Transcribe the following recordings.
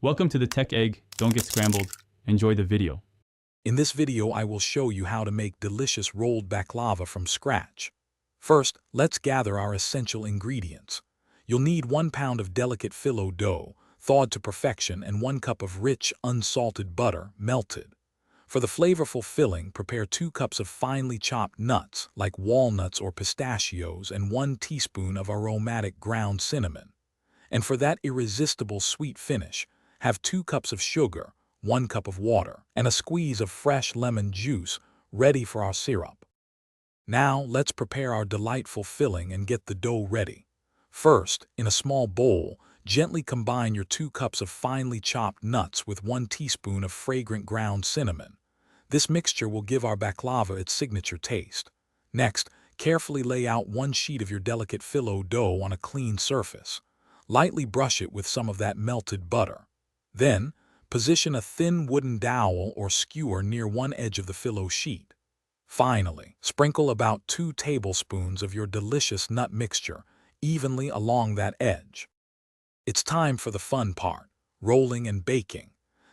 Welcome to the Tech Egg. Don't get scrambled. Enjoy the video. In this video, I will show you how to make delicious rolled baklava from scratch. First, let's gather our essential ingredients. You'll need 1 pound of delicate phyllo dough, thawed to perfection, and 1 cup of rich, unsalted butter, melted. For the flavorful filling, prepare 2 cups of finely chopped nuts, like walnuts or pistachios, and 1 teaspoon of aromatic ground cinnamon. And for that irresistible sweet finish, have 2 cups of sugar, 1 cup of water, and a squeeze of fresh lemon juice ready for our syrup. Now, let's prepare our delightful filling and get the dough ready. First, in a small bowl, gently combine your 2 cups of finely chopped nuts with 1 teaspoon of fragrant ground cinnamon. This mixture will give our baklava its signature taste. Next, carefully lay out 1 sheet of your delicate phyllo dough on a clean surface. Lightly brush it with some of that melted butter. Then, position a thin wooden dowel or skewer near one edge of the phyllo sheet. Finally, sprinkle about 2 tablespoons of your delicious nut mixture evenly along that edge. It's time for the fun part, rolling and baking.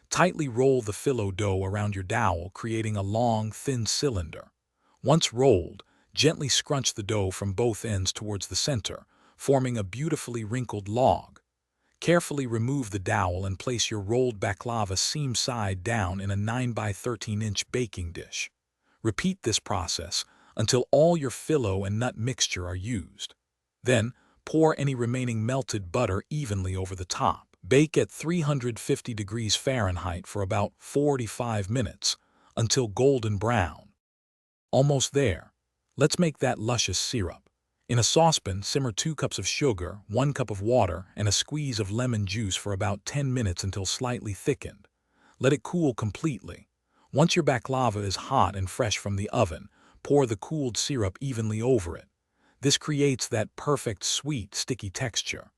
Tightly roll the phyllo dough around your dowel, creating a long, thin cylinder. Once rolled, gently scrunch the dough from both ends towards the center, forming a beautifully wrinkled log. Carefully remove the dowel and place your rolled baklava seam side down in a 9 by 13 inch baking dish. Repeat this process until all your phyllo and nut mixture are used. Then, pour any remaining melted butter evenly over the top. Bake at 350 degrees Fahrenheit for about 45 minutes until golden brown. Almost there. Let's make that luscious syrup. In a saucepan, simmer 2 cups of sugar, 1 cup of water, and a squeeze of lemon juice for about 10 minutes until slightly thickened. Let it cool completely. Once your baklava is hot and fresh from the oven, pour the cooled syrup evenly over it. This creates that perfect, sweet, sticky texture.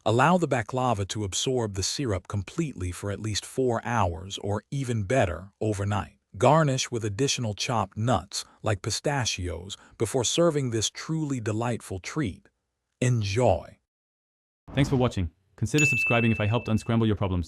Allow the baklava to absorb the syrup completely for at least 4 hours, or even better, overnight. Garnish with additional chopped nuts, like pistachios, before serving this truly delightful treat. Enjoy! Thanks for watching. Consider subscribing if I helped unscramble your problems.